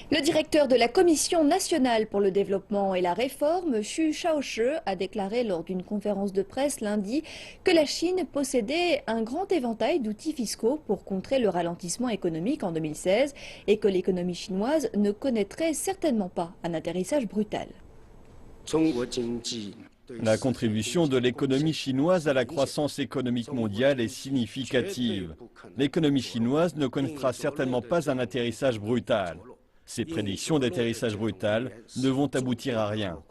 Le directeur de la Commission nationale pour le développement et la réforme, Xu Shaoshi, a déclaré lors d'une conférence de presse lundi que la Chine possédait un grand éventail d'outils fiscaux pour contrer le ralentissement économique en 2016 et que l'économie chinoise ne connaîtrait certainement pas un atterrissage brutal. La contribution de l'économie chinoise à la croissance économique mondiale est significative. L'économie chinoise ne connaîtra certainement pas un atterrissage brutal. Ces prédictions d'atterrissage brutal ne vont aboutir à rien.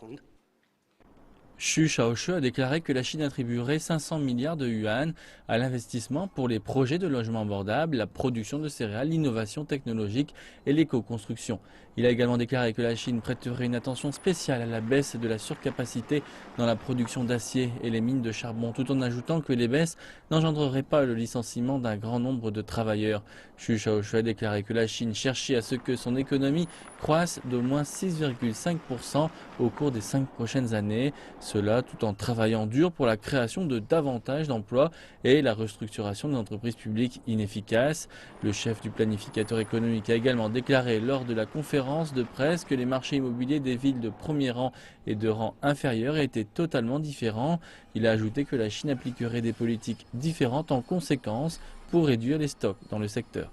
Xu Shaoshi a déclaré que la Chine attribuerait 500 milliards de yuan à l'investissement pour les projets de logements abordables, la production de céréales, l'innovation technologique et l'éco-construction. Il a également déclaré que la Chine prêterait une attention spéciale à la baisse de la surcapacité dans la production d'acier et les mines de charbon, tout en ajoutant que les baisses n'engendreraient pas le licenciement d'un grand nombre de travailleurs. Xu Shaoshi a déclaré que la Chine cherchait à ce que son économie croisse d'au moins 6,5% au cours des 5 prochaines années. Cela tout en travaillant dur pour la création de davantage d'emplois et la restructuration des entreprises publiques inefficaces. Le chef du planificateur économique a également déclaré lors de la conférence de presse que les marchés immobiliers des villes de premier rang et de rang inférieur étaient totalement différents. Il a ajouté que la Chine appliquerait des politiques différentes en conséquence pour réduire les stocks dans le secteur.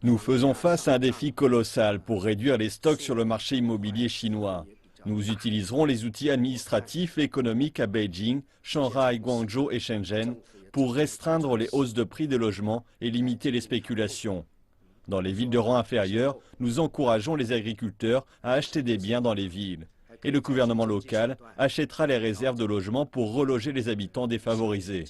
Nous faisons face à un défi colossal pour réduire les stocks sur le marché immobilier chinois. Nous utiliserons les outils administratifs et économiques à Beijing, Shanghai, Guangzhou et Shenzhen pour restreindre les hausses de prix des logements et limiter les spéculations. Dans les villes de rang inférieur, nous encourageons les agriculteurs à acheter des biens dans les villes. Et le gouvernement local achètera les réserves de logements pour reloger les habitants défavorisés.